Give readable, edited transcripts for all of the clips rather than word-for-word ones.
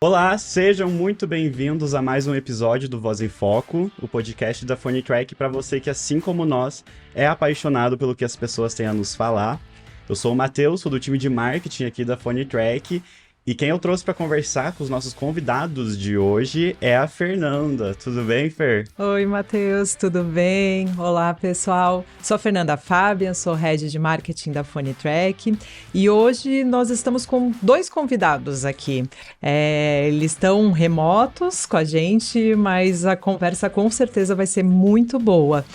Olá, sejam muito bem-vindos a mais um episódio do Voz em Foco, o podcast da Phonitrack para você que, assim como nós, é apaixonado pelo que as pessoas têm a nos falar. Eu sou o Matheus, sou do time de marketing aqui da Phonitrack, e quem eu trouxe para conversar com os nossos convidados de hoje é a Fernanda. Tudo bem, Fer? Oi, Matheus, tudo bem? Olá, pessoal. Sou a Fernanda Fabian, sou Head de Marketing da Phonitrack e hoje nós estamos com dois convidados aqui. Eles estão remotos com a gente, mas a conversa com certeza vai ser muito boa.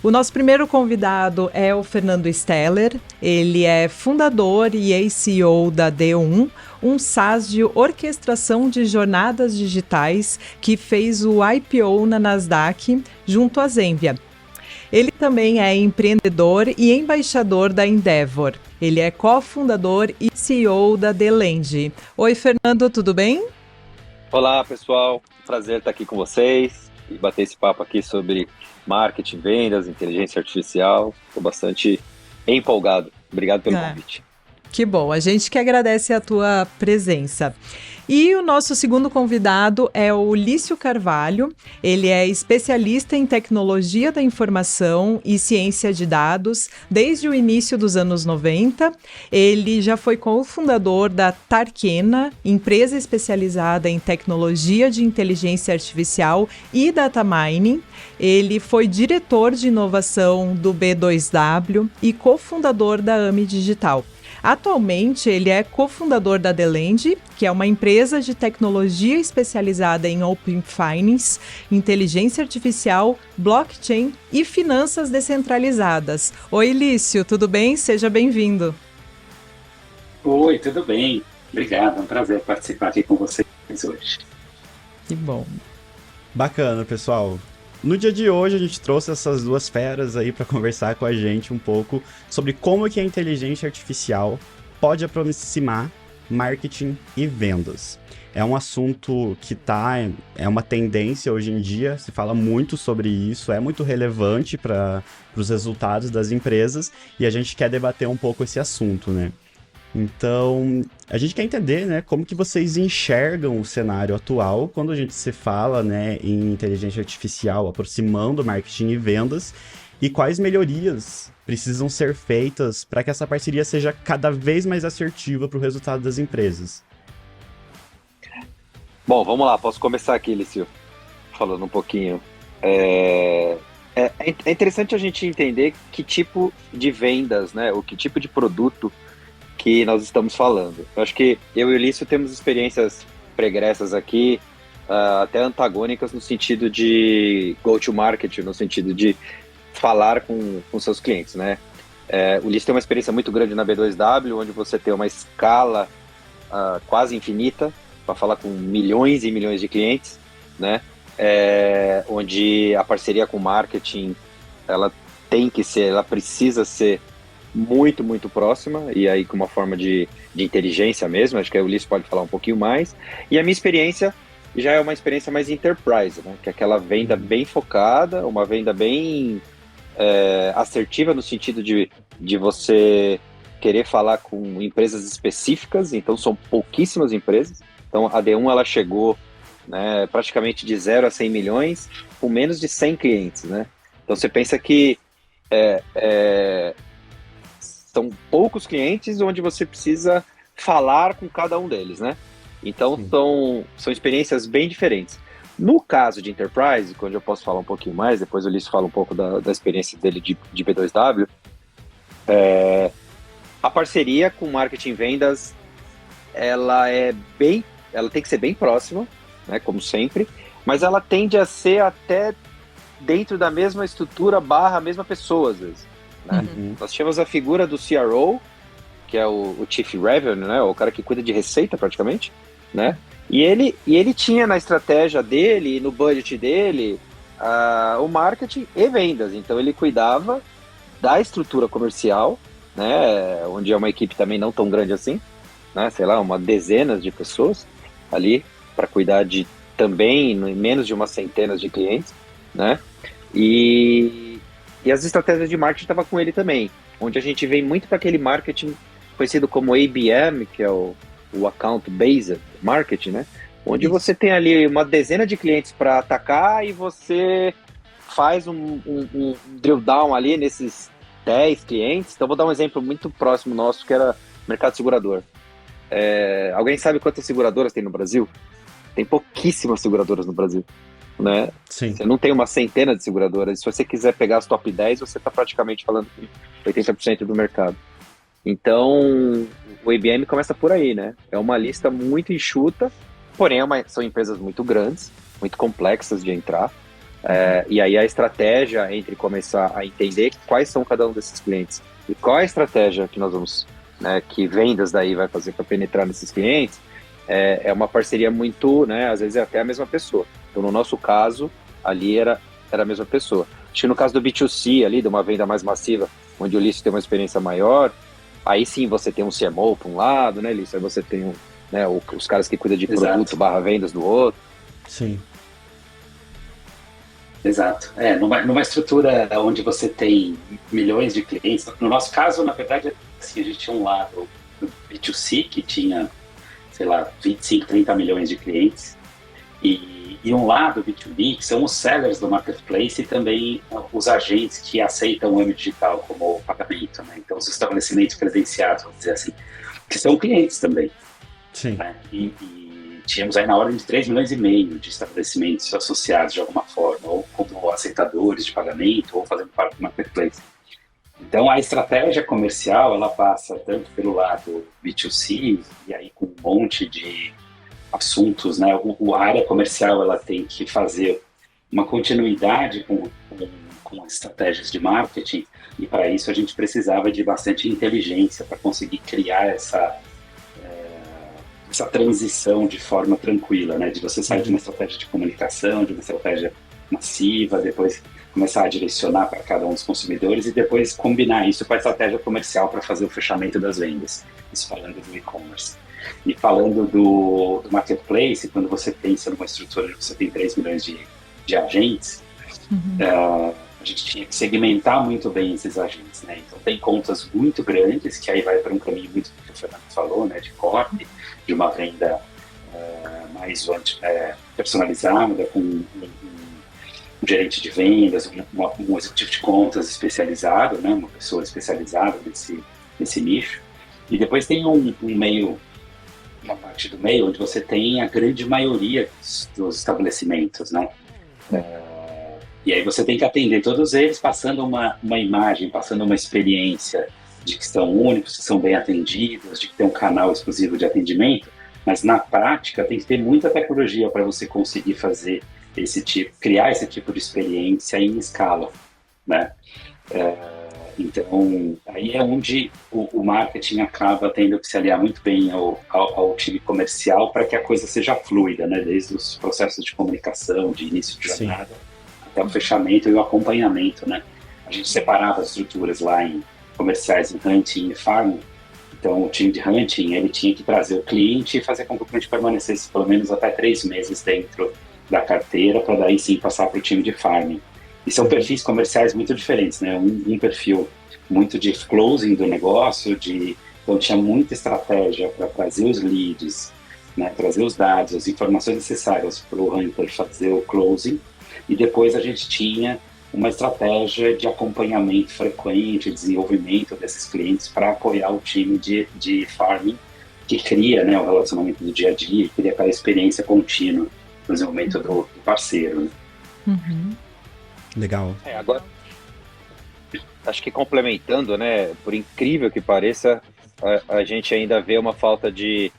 O nosso primeiro convidado é o Fernando Steller. Ele é fundador e ex-CEO da D1, um SaaS de orquestração de jornadas digitais que fez o IPO na Nasdaq junto à Zenvia. Ele também é empreendedor e embaixador da Endeavor. Ele é cofundador e CEO da TheLand. Oi, Fernando, tudo bem? Olá, pessoal. Prazer estar aqui com vocês e bater esse papo aqui sobre marketing, vendas, inteligência artificial. Estou bastante empolgado. Obrigado pelo convite. Que bom, a gente que agradece a tua presença. E o nosso segundo convidado é o Lício Carvalho. Ele é especialista em tecnologia da informação e ciência de dados desde o início dos anos 90. Ele já foi cofundador da Tarkena, empresa especializada em tecnologia de inteligência artificial e data mining. Ele foi diretor de inovação do B2W e cofundador da AMI Digital. Atualmente, ele é cofundador da TheLand, que é uma empresa de tecnologia especializada em Open Finance, inteligência artificial, blockchain e finanças descentralizadas. Oi, Lício, tudo bem? Seja bem-vindo. Oi, tudo bem? Obrigado, é um prazer participar aqui com vocês hoje. Que bom. Bacana, pessoal. No dia de hoje, a gente trouxe essas duas feras aí para conversar com a gente um pouco sobre como que a inteligência artificial pode aproximar marketing e vendas. É um assunto que é uma tendência hoje em dia, se fala muito sobre isso, é muito relevante para os resultados das empresas e a gente quer debater um pouco esse assunto, né? Então, a gente quer entender, né, como que vocês enxergam o cenário atual quando a gente se fala, né, em inteligência artificial, aproximando marketing e vendas, e quais melhorias precisam ser feitas para que essa parceria seja cada vez mais assertiva para o resultado das empresas. Bom, vamos lá, posso começar aqui, Lício, falando um pouquinho. É interessante a gente entender que tipo de vendas, né, ou que tipo de produto que nós estamos falando. Eu acho que eu e o Lício temos experiências pregressas aqui, até antagônicas no sentido de go-to-market, no sentido de falar com seus clientes, né? O Lício tem uma experiência muito grande na B2W, onde você tem uma escala quase infinita para falar com milhões e milhões de clientes, né? Onde a parceria com o marketing, ela precisa ser muito, muito próxima, e aí com uma forma de inteligência mesmo, acho que aí o Ulisses pode falar um pouquinho mais. E a minha experiência já é uma experiência mais enterprise, né? Que é aquela venda bem focada, uma venda bem assertiva no sentido de você querer falar com empresas específicas, então são pouquíssimas empresas. Então a D1 ela chegou, né, praticamente de 0 a 100 milhões com menos de 100 clientes, né? Então você pensa que são poucos clientes onde você precisa falar com cada um deles, né? Então, são experiências bem diferentes. No caso de Enterprise, onde eu posso falar um pouquinho mais, depois o Ulisses fala um pouco da experiência dele de B2W, a parceria com marketing e vendas, ela tem que ser bem próxima, né, como sempre, mas ela tende a ser até dentro da mesma estrutura / mesma pessoa, às vezes. Né? Nós tínhamos a figura do CRO, que é o Chief Revenue, né? O cara que cuida de receita praticamente, né? E ele tinha na estratégia dele, no budget dele, o marketing e vendas. Então ele cuidava da estrutura comercial, né? Onde é uma equipe também não tão grande assim, né? Sei lá, uma dezenas de pessoas ali para cuidar de também menos de umas centenas de clientes, né? E as estratégias de marketing estavam com ele também, onde a gente vem muito para aquele marketing conhecido como ABM, que é o Account Based Marketing, né? onde Isso. você tem ali uma dezena de clientes para atacar e você faz um drill down ali nesses 10 clientes. Então, vou dar um exemplo muito próximo nosso, que era mercado segurador. Alguém sabe quantas seguradoras tem no Brasil? Tem pouquíssimas seguradoras no Brasil, né? Sim. Você não tem uma centena de seguradoras. Se você quiser pegar as top 10, você está praticamente falando com 80% do mercado. Então, o IBM começa por aí, né? É uma lista muito enxuta, porém são empresas muito grandes, muito complexas de entrar. E aí a estratégia entre começar a entender quais são cada um desses clientes e qual é a estratégia que nós vamos, né, que vendas daí vai fazer para penetrar nesses clientes, é uma parceria muito, né, às vezes é até a mesma pessoa. Então, no nosso caso, ali era a mesma pessoa. Acho que no caso do B2C ali, de uma venda mais massiva, onde o Lício tem uma experiência maior, aí sim você tem um CMO para um lado, né, Lício? Aí você tem né, os caras que cuidam de produto / vendas do outro. Sim. Exato. Numa estrutura onde você tem milhões de clientes, no nosso caso, na verdade, assim, a gente tinha um lado do B2C que tinha, sei lá, 25, 30 milhões de clientes, e um lado B2B, que são os sellers do marketplace e também os agentes que aceitam o âmbito digital como pagamento, né? Então, os estabelecimentos credenciados, vamos dizer assim, que são clientes também. Sim. Né? E tínhamos aí na ordem de 3 milhões e meio de estabelecimentos associados de alguma forma, ou como aceitadores de pagamento, ou fazendo parte do marketplace. Então, a estratégia comercial, ela passa tanto pelo lado B2C, e aí com um monte de assuntos, né? A área comercial, ela tem que fazer uma continuidade com estratégias de marketing, e para isso a gente precisava de bastante inteligência para conseguir criar essa transição de forma tranquila, né? De você sair de uma estratégia de comunicação, de uma estratégia massiva, depois começar a direcionar para cada um dos consumidores e depois combinar isso com a estratégia comercial para fazer o fechamento das vendas. Isso falando do e-commerce. E falando do marketplace, quando você pensa numa estrutura onde você tem 3 milhões de agentes, a gente tinha que segmentar muito bem esses agentes, né? Então tem contas muito grandes, que aí vai para um caminho muito do que o Fernando falou, né? De corte, de uma venda mais personalizada, com um gerente de vendas, um executivo de contas especializado, né? Uma pessoa especializada nesse nicho. E depois tem uma parte do meio, onde você tem a grande maioria dos estabelecimentos, né? E aí você tem que atender todos eles, passando uma imagem, passando uma experiência de que estão únicos, que são bem atendidos, de que tem um canal exclusivo de atendimento, mas na prática tem que ter muita tecnologia para você conseguir fazer criar esse tipo de experiência em escala, né? Então, aí é onde o marketing acaba tendo que se aliar muito bem ao time comercial para que a coisa seja fluida, né? Desde os processos de comunicação, de início de jornada, até o fechamento e o acompanhamento, né? A gente separava as estruturas lá em comerciais, em hunting e farming. Então, o time de hunting, ele tinha que trazer o cliente e fazer com que o cliente permanecesse pelo menos até 3 meses dentro da carteira, para daí sim passar para o time de farming. E são perfis comerciais muito diferentes, né? Um perfil muito de closing do negócio, então tinha muita estratégia para trazer os leads, né? Trazer os dados, as informações necessárias para o hunter fazer o closing. E depois a gente tinha uma estratégia de acompanhamento frequente, desenvolvimento desses clientes para apoiar o time de farming que cria, né, o relacionamento do dia a dia, cria aquela experiência contínua no desenvolvimento do parceiro. Né? Uhum. Legal. Agora, acho que complementando, né, por incrível que pareça, a gente ainda vê uma falta de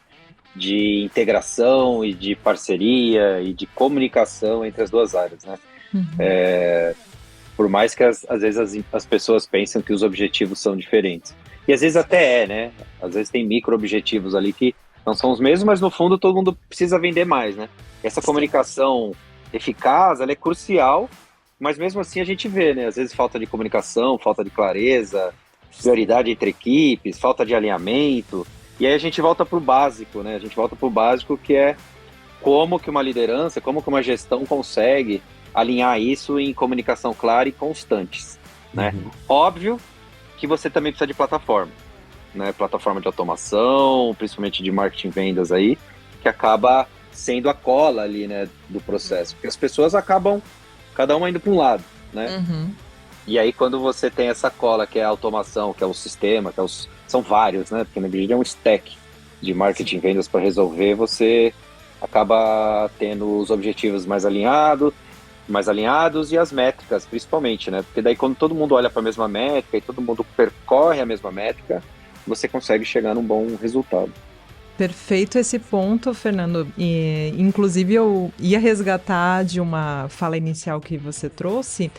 integração e de parceria e de comunicação entre as duas áreas, né? Por mais que às vezes as pessoas pensam que os objetivos são diferentes. E às vezes até né? Às vezes tem micro objetivos ali que não são os mesmos, mas no fundo todo mundo precisa vender mais, né? Essa comunicação eficaz, ela é crucial, mas mesmo assim a gente vê, né? Às vezes falta de comunicação, falta de clareza, prioridade entre equipes, falta de alinhamento. E aí a gente volta para o básico, né? A gente volta para o básico, que é como que uma liderança, como que uma gestão consegue alinhar isso em comunicação clara e constantes, né? Óbvio que você também precisa de plataforma, né? Plataforma de automação, principalmente de marketing e vendas aí, que acaba sendo a cola ali, né, do processo. Porque as pessoas acabam, cada uma indo para um lado, né? Uhum. E aí quando você tem essa cola, que é a automação, que é o sistema, são vários, né? Porque na verdade é um stack de marketing e vendas para resolver, você acaba tendo os objetivos mais alinhados e as métricas, principalmente, né? Porque daí quando todo mundo olha para a mesma métrica e todo mundo percorre a mesma métrica, você consegue chegar num bom resultado. Perfeito esse ponto, Fernando. E, inclusive, eu ia resgatar de uma fala inicial que você trouxe.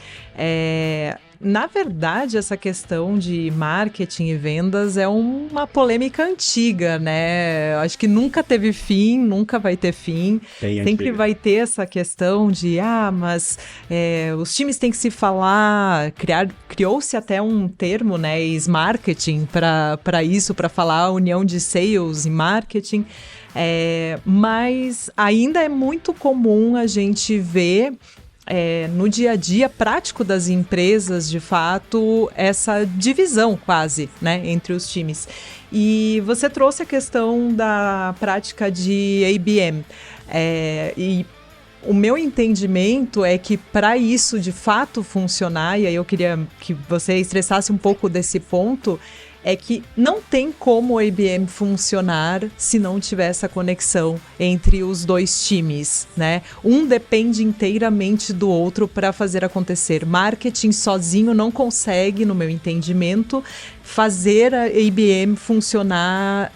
Na verdade, essa questão de marketing e vendas é uma polêmica antiga, né? Acho que nunca teve fim, nunca vai ter fim. Sempre vai ter essa questão de, mas os times têm que se falar. Criou-se até um termo, né, marketing para isso, para falar a união de sales e marketing. Mas ainda é muito comum a gente ver no dia a dia prático das empresas, de fato, essa divisão quase, né, entre os times. E você trouxe a questão da prática de ABM. E o meu entendimento é que para isso de fato funcionar, e aí eu queria que você estressasse um pouco desse ponto, é que não tem como o ABM funcionar se não tiver essa conexão entre os dois times, né? Um depende inteiramente do outro para fazer acontecer. Marketing sozinho não consegue, no meu entendimento, fazer a ABM funcionar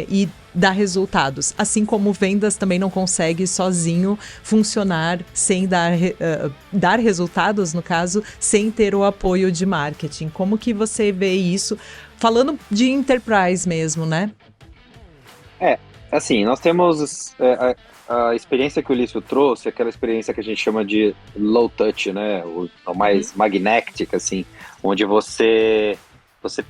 e dar resultados. Assim como vendas também não consegue sozinho funcionar sem dar resultados, no caso, sem ter o apoio de marketing. Como que você vê isso? Falando de enterprise mesmo, né? Assim, nós temos a experiência que o Lício trouxe, aquela experiência que a gente chama de low touch, né? O mais magnética, assim, onde você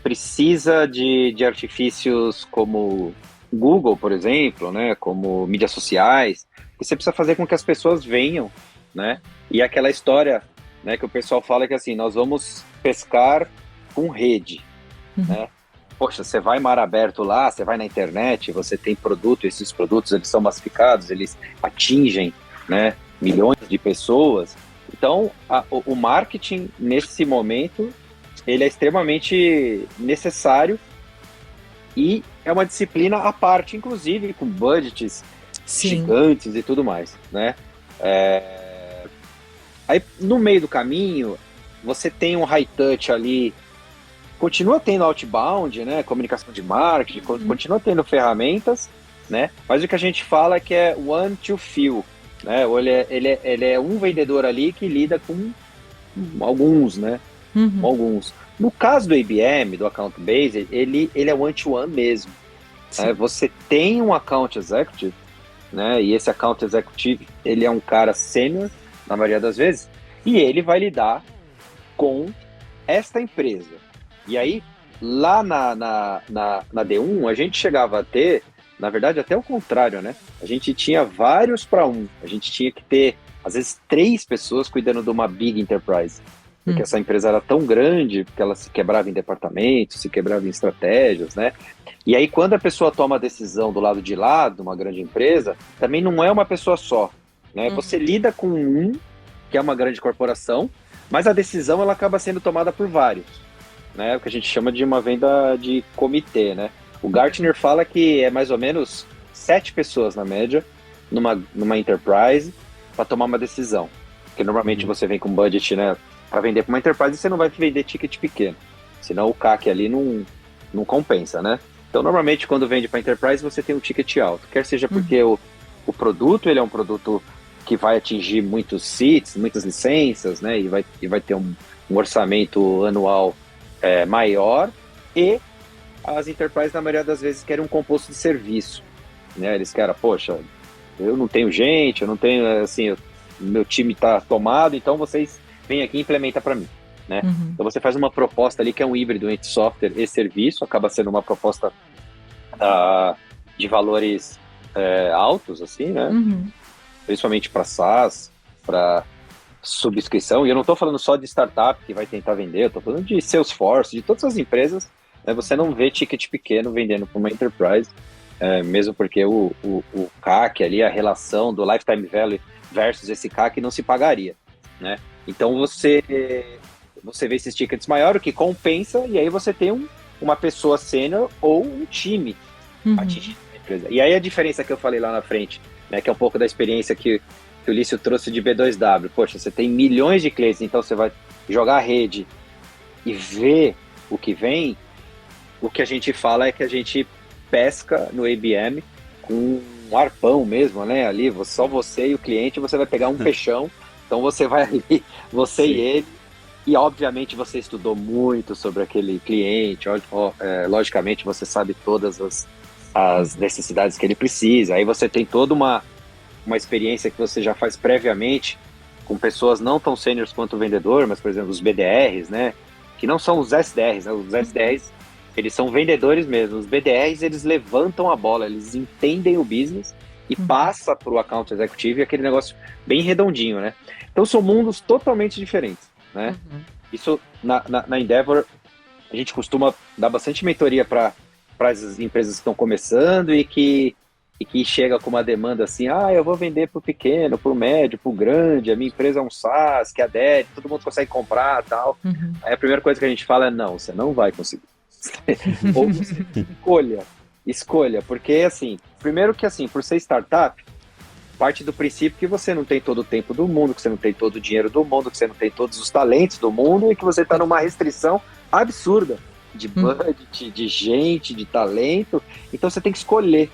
precisa de artifícios como Google, por exemplo, né? Como mídias sociais, que você precisa fazer com que as pessoas venham, né? E aquela história, né, que o pessoal fala que assim, nós vamos pescar com rede, né? Poxa, você vai mar aberto lá, você vai na internet, você tem produto, esses produtos eles são massificados, eles atingem, né, milhões de pessoas. Então, o marketing nesse momento ele é extremamente necessário e é uma disciplina à parte, inclusive com budgets gigantes e tudo mais, né? Aí no meio do caminho você tem um high touch ali. Continua tendo outbound, né, comunicação de marketing, continua tendo ferramentas, né, mas o que a gente fala é que é one to few, né, ele é um vendedor ali que lida com alguns, né, alguns. No caso do ABM, do Account Base, ele é one to one mesmo. Você tem um Account Executive, né, e esse Account Executive, ele é um cara sênior, na maioria das vezes, e ele vai lidar com esta empresa. E aí, lá na D1, a gente chegava a ter, na verdade, até o contrário, né? A gente tinha vários para um. A gente tinha que ter, às vezes, 3 pessoas cuidando de uma big enterprise. Porque essa empresa era tão grande, que ela se quebrava em departamentos, se quebrava em estratégias, né? E aí, quando a pessoa toma a decisão do lado de lá, de uma grande empresa, também não é uma pessoa só, né? Você lida com um, que é uma grande corporação, mas a decisão ela acaba sendo tomada por vários. Né, o que a gente chama de uma venda de comitê, né? O Gartner fala que é mais ou menos 7 pessoas na média numa enterprise para tomar uma decisão. Porque normalmente você vem com budget, né, para vender para uma enterprise, você não vai vender ticket pequeno, senão o CAC ali não compensa, né? Então normalmente quando vende para enterprise você tem um ticket alto, quer seja porque o produto ele é um produto que vai atingir muitos seats, muitas licenças, né, e vai ter um orçamento anual maior, e as enterprises na maioria das vezes querem um composto de serviço, né? Eles querem, poxa, eu não tenho gente, eu não tenho, assim, meu time está tomado, então vocês vêm aqui e implementam para mim, né? Então você faz uma proposta ali que é um híbrido entre software e serviço, acaba sendo uma proposta de valores altos, assim, né? Principalmente para SaaS, para subscrição, e eu não estou falando só de startup que vai tentar vender, eu estou falando de Salesforce, de todas as empresas, né, você não vê ticket pequeno vendendo para uma enterprise, mesmo porque o CAC ali, a relação do Lifetime Value versus esse CAC não se pagaria, né? Então você vê esses tickets maiores, o que compensa, e aí você tem uma pessoa sênior ou um time atingindo a empresa. E aí a diferença que eu falei lá na frente, né, que é um pouco da experiência que o Lício trouxe de B2W. Poxa, você tem milhões de clientes, então você vai jogar a rede e ver o que vem. O que a gente fala é que a gente pesca no ABM com um arpão mesmo, né? Ali, só você e o cliente, você vai pegar um peixão. Então você vai ali, você Sim. e ele, e obviamente você estudou muito sobre aquele cliente, logicamente você sabe todas as necessidades que ele precisa, aí você tem toda uma experiência que você já faz previamente com pessoas não tão sêniores quanto o vendedor, mas por exemplo os BDRs, né, que não são os SDRs, né? Os SDRs eles são vendedores mesmo, os BDRs eles levantam a bola, eles entendem o business e passa para o account executivo e aquele negócio bem redondinho, né? Então são mundos totalmente diferentes, né? Isso na Endeavor a gente costuma dar bastante mentoria para as empresas que estão começando e que chega com uma demanda assim, eu vou vender para o pequeno, para o médio, para o grande, a minha empresa é um SaaS, que adere, todo mundo consegue comprar e tal. Aí a primeira coisa que a gente fala é, não, você não vai conseguir. Ou você escolha, porque assim, primeiro que assim, por ser startup, parte do princípio que você não tem todo o tempo do mundo, que você não tem todo o dinheiro do mundo, que você não tem todos os talentos do mundo e que você está numa restrição absurda de budget, de gente, de talento. Então você tem que escolher,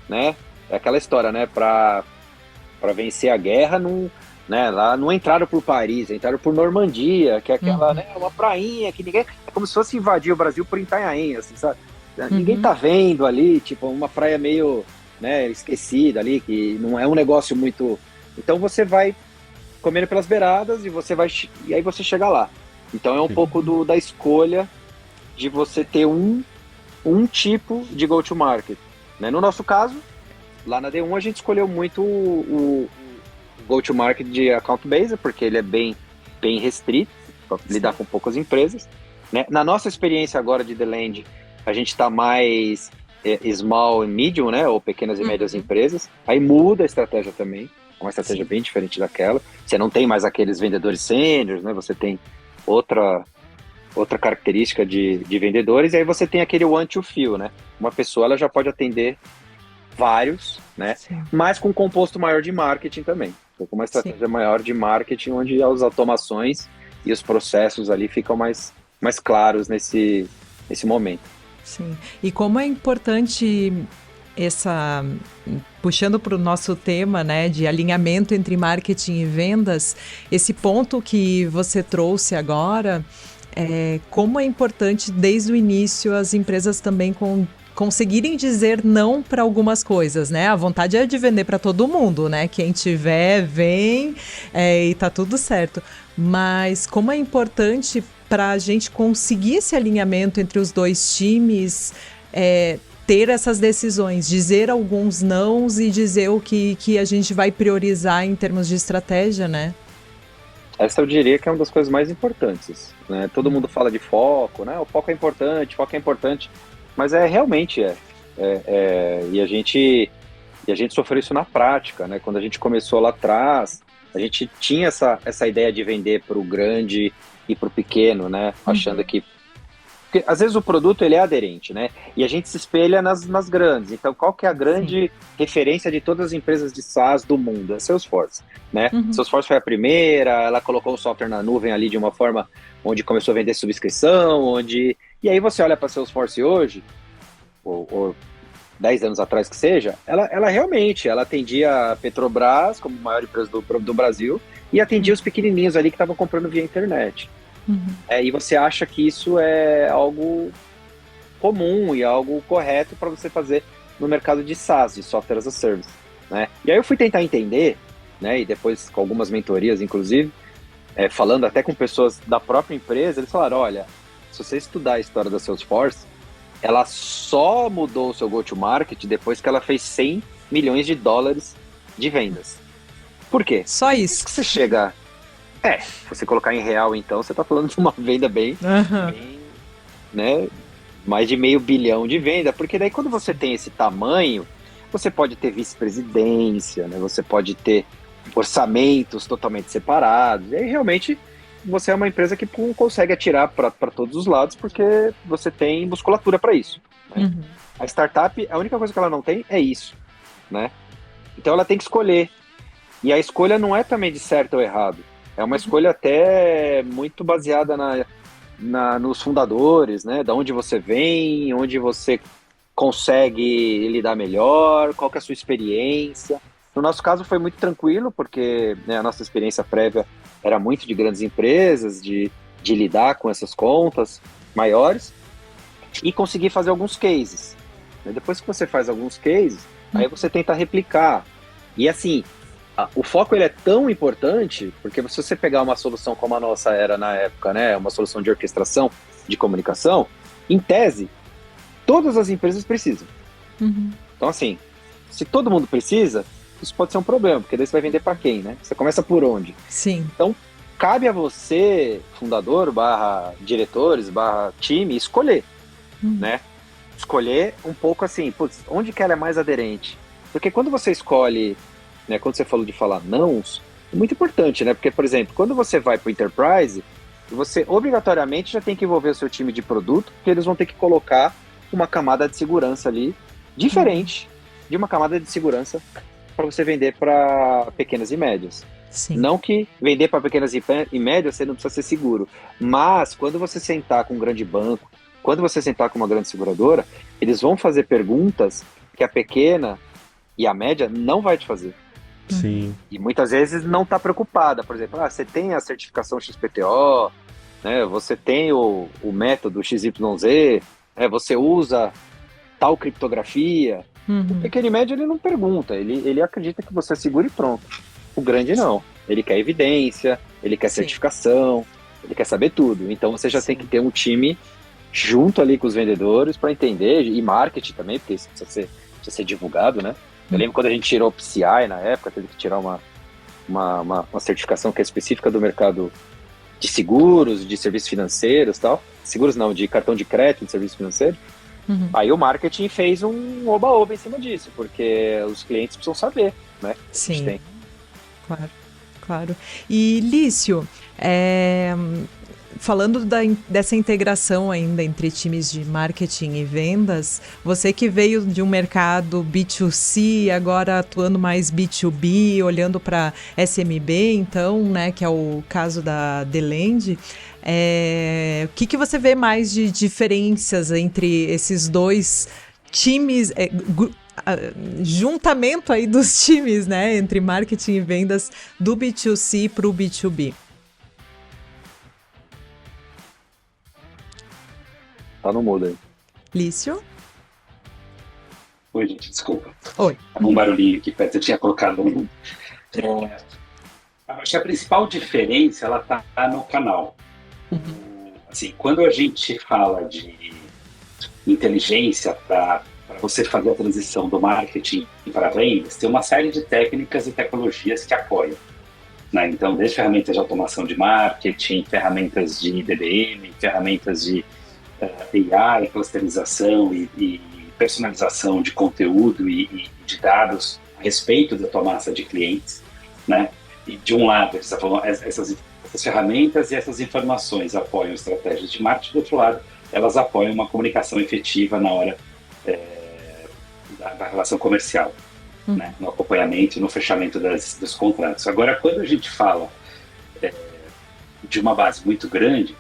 né? É aquela história, né? Para vencer a guerra, lá não entraram por Paris, entraram por Normandia, que é aquela, né? Uma prainha que ninguém... É como se fosse invadir o Brasil por Itanhaém, assim, sabe? Ninguém tá vendo ali, tipo, uma praia meio, né, esquecida ali, que não é um negócio muito... Então você vai comendo pelas beiradas e aí você chega lá. Então é um pouco da escolha de você ter um tipo de go-to-market, né? No nosso caso, lá na D1 a gente escolheu muito o go-to-market de account-based, porque ele é bem restrito, para lidar com poucas empresas, né? Na nossa experiência agora de The Land, a gente está mais small e medium, né? Ou pequenas e médias empresas. Aí muda a estratégia também. É uma estratégia bem diferente daquela. Você não tem mais aqueles vendedores sêniores, né? Você tem outra característica de vendedores. E aí você tem aquele one to few, né? Uma pessoa ela já pode atender vários, né? Sim. Mas com um composto maior de marketing também. Com uma estratégia maior de marketing, onde as automações e os processos ali ficam mais claros nesse momento. Sim, e como é importante puxando para o nosso tema, né, de alinhamento entre marketing e vendas, esse ponto que você trouxe agora, como é importante desde o início as empresas também conseguirem dizer não para algumas coisas, né? A vontade é de vender para todo mundo, né? Quem tiver, vem e tá tudo certo. Mas como é importante para a gente conseguir esse alinhamento entre os dois times, ter essas decisões, dizer alguns nãos e dizer o que a gente vai priorizar em termos de estratégia, né? Essa eu diria que é uma das coisas mais importantes, né? Todo mundo fala de foco, né? O foco é importante, mas realmente e a gente sofreu isso na prática, né? Quando a gente começou lá atrás, a gente tinha essa ideia de vender para o grande e para o pequeno, né? Achando que... Porque às vezes o produto ele é aderente, né? E a gente se espelha nas grandes. Então, qual que é a grande referência de todas as empresas de SaaS do mundo? É Salesforce, né? Salesforce foi a primeira, ela colocou o software na nuvem ali de uma forma onde começou a vender subscrição, E aí você olha para Salesforce hoje, ou 10 anos atrás que seja, ela realmente, ela atendia a Petrobras como maior empresa do Brasil e atendia os pequenininhos ali que estavam comprando via internet. E você acha que isso é algo comum e algo correto para você fazer no mercado de SaaS, de Software as a Service, né? E aí eu fui tentar entender, né, e depois com algumas mentorias, inclusive, falando até com pessoas da própria empresa, eles falaram, olha, se você estudar a história da Salesforce, ela só mudou o seu go-to-market depois que ela fez $100 milhões de vendas. Por quê? Só isso. Que você chega... se você colocar em real, então, você está falando de uma venda bem, né, mais de 500 milhões de venda, porque daí quando você tem esse tamanho, você pode ter vice-presidência, né? Você pode ter orçamentos totalmente separados, e aí realmente você é uma empresa que consegue atirar para todos os lados, porque você tem musculatura para isso. Né? Uhum. A startup, a única coisa que ela não tem é isso, né? Então ela tem que escolher, e a escolha não é também de certo ou errado, é uma escolha até muito baseada nos fundadores, né? Da onde você vem, onde você consegue lidar melhor, qual que é a sua experiência. No nosso caso foi muito tranquilo, porque né, a nossa experiência prévia era muito de grandes empresas, de lidar com essas contas maiores, e conseguir fazer alguns cases. Depois que você faz alguns cases, aí você tenta replicar. E assim, o foco ele é tão importante, porque se você pegar uma solução como a nossa era na época, né, uma solução de orquestração de comunicação, em tese, todas as empresas precisam. Uhum. Então assim, se todo mundo precisa, isso pode ser um problema, porque daí você vai vender para quem, né? Você começa por onde? Sim. Então, cabe a você, fundador, /diretores, /time, escolher, né? Escolher um pouco assim, putz, onde que ela é mais aderente? Porque quando você escolhe, né, quando você falou de falar nãos, é muito importante, né? Porque, por exemplo, quando você vai para o Enterprise, você obrigatoriamente já tem que envolver o seu time de produto, porque eles vão ter que colocar uma camada de segurança ali, diferente de uma camada de segurança para você vender para pequenas e médias. Sim. Não que vender para pequenas e médias você não precisa ser seguro, mas quando você sentar com um grande banco, quando você sentar com uma grande seguradora, eles vão fazer perguntas que a pequena e a média não vai te fazer. Sim. E muitas vezes não está preocupada. Por exemplo, você tem a certificação XPTO, né, você tem o método XYZ, né, você usa tal criptografia. O pequeno e médio ele não pergunta, ele acredita que você é seguro e pronto. O grande não, ele quer evidência, ele quer certificação, ele quer saber tudo. Então você já tem que ter um time junto ali com os vendedores para entender, e marketing também, porque isso precisa ser divulgado, né? Eu lembro quando a gente tirou o PCI na época, teve que tirar uma certificação que é específica do mercado de seguros, de serviços financeiros e tal. Seguros não, de cartão de crédito, de serviço financeiro. Aí o marketing fez um oba-oba em cima disso, porque os clientes precisam saber, né? Sim, claro, claro. E Lício, falando dessa integração ainda entre times de marketing e vendas, você que veio de um mercado B2C, agora atuando mais B2B, olhando para SMB, então, né, que é o caso da Delend, o que você vê mais de diferenças entre esses dois times, juntamento aí dos times, né, entre marketing e vendas do B2C para o B2B? Tá no mudo aí. Lício? Oi, gente, desculpa. Oi. Um barulhinho aqui perto, eu tinha colocado um. Acho que a principal diferença, ela tá no canal. Assim, quando a gente fala de inteligência para você fazer a transição do marketing para vendas, tem uma série de técnicas e tecnologias que apoiam. Né? Então, desde ferramentas de automação de marketing, ferramentas de DDM, ferramentas de AI, clusterização e personalização de conteúdo e de dados a respeito da tua massa de clientes, né? E de um lado, essas ferramentas e essas informações apoiam estratégias de marketing, do outro lado, elas apoiam uma comunicação efetiva na hora da relação comercial, né? No acompanhamento e no fechamento dos contratos. Agora, quando a gente fala de uma base muito grande,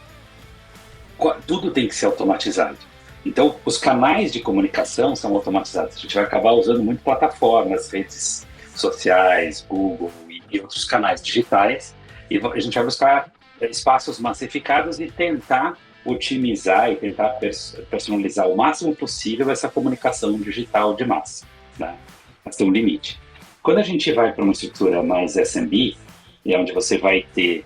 tudo tem que ser automatizado. Então, os canais de comunicação são automatizados. A gente vai acabar usando muito plataformas, redes sociais, Google e outros canais digitais, e a gente vai buscar espaços massificados e tentar otimizar e tentar personalizar o máximo possível essa comunicação digital de massa, né? Mas tem um limite. Quando a gente vai para uma estrutura mais SMB, é onde você vai ter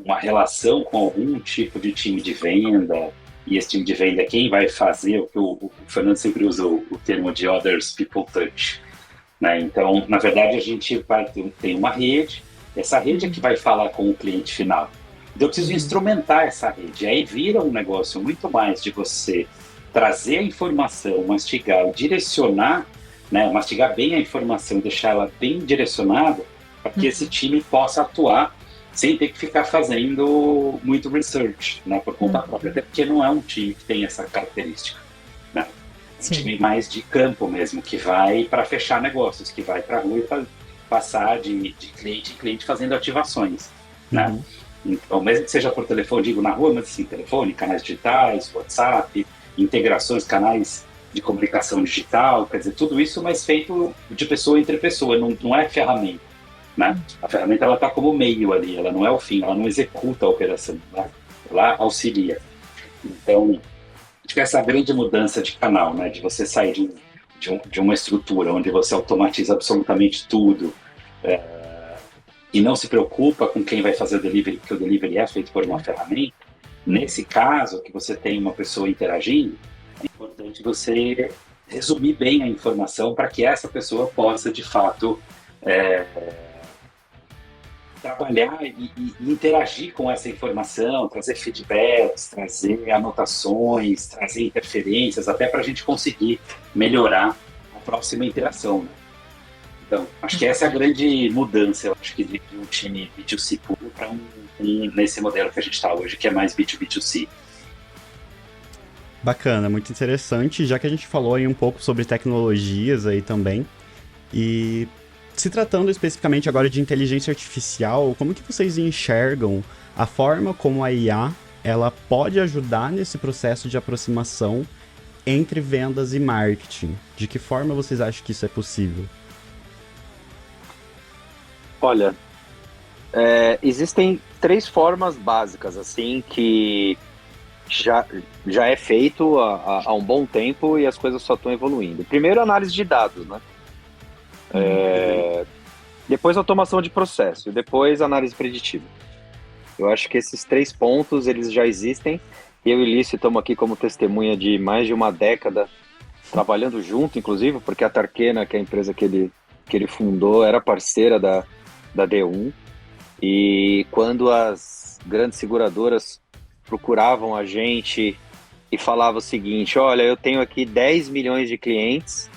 uma relação com algum tipo de time de venda, e esse time de venda, quem vai fazer, o Fernando sempre usa o termo de others people touch, né? Então, na verdade, a gente tem uma rede, essa rede é que vai falar com o cliente final. Então eu preciso instrumentar essa rede. Aí vira um negócio muito mais de você trazer a informação, mastigar, direcionar, né, mastigar bem a informação, deixar ela bem direcionada para que esse time possa atuar sem ter que ficar fazendo muito research, né, por conta própria, até porque não é um time que tem essa característica, né? É um time mais de campo mesmo, que vai para fechar negócios, que vai para a rua e passar de cliente em cliente fazendo ativações, né? Então, mesmo que seja por telefone, digo na rua, mas assim, telefone, canais digitais, WhatsApp, integrações, canais de comunicação digital, quer dizer, tudo isso, mas feito de pessoa entre pessoa, não é ferramenta, né? A ferramenta, ela está como meio ali, ela não é o fim, ela não executa a operação, né? Ela auxilia. Então, acho que essa grande mudança de canal, né? De você sair de uma estrutura onde você automatiza absolutamente tudo, e não se preocupa com quem vai fazer o delivery, porque o delivery é feito por uma ferramenta. Nesse caso, que você tem uma pessoa interagindo, é importante você resumir bem a informação para que essa pessoa possa, de fato, trabalhar e interagir com essa informação, trazer feedbacks, trazer anotações, trazer interferências, até para a gente conseguir melhorar a próxima interação, né? Então, acho que essa é a grande mudança, eu acho que de um time B2C puro para nesse modelo que a gente está hoje, que é mais B2B2C. Bacana, muito interessante, já que a gente falou aí um pouco sobre tecnologias aí também, e se tratando especificamente agora de inteligência artificial, como que vocês enxergam a forma como a IA ela pode ajudar nesse processo de aproximação entre vendas e marketing? De que forma vocês acham que isso é possível? Olha, existem 3 formas básicas, assim, que já é feito há um bom tempo e as coisas só estão evoluindo. Primeiro, análise de dados, né? Depois, automação de processo. E depois, análise preditiva. Eu acho que esses 3 pontos, eles já existem. Eu e o Lício estamos aqui como testemunha de mais de uma década trabalhando junto, inclusive, porque a Tarkena, que é a empresa que ele fundou, era parceira da D1, e quando as grandes seguradoras procuravam a gente e falavam o seguinte: olha, eu tenho aqui 10 milhões de clientes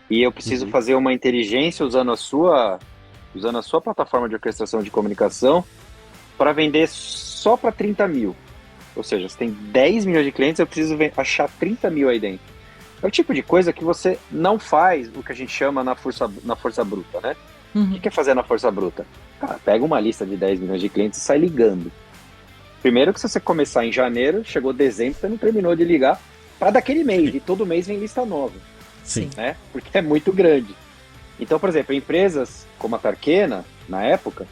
e eu preciso fazer uma inteligência usando a sua plataforma de orquestração de comunicação para vender só para 30 mil. Ou seja, você tem 10 milhões de clientes, eu preciso achar 30 mil aí dentro. É o tipo de coisa que você não faz o que a gente chama na força bruta, né? O que é fazer na força bruta? Cara, pega uma lista de 10 milhões de clientes e sai ligando. Primeiro que se você começar em janeiro, chegou dezembro, você não terminou de ligar para daquele mês, e todo mês vem lista nova. Sim. Né? Porque é muito grande. Então, por exemplo, empresas como a Tarkena, na época,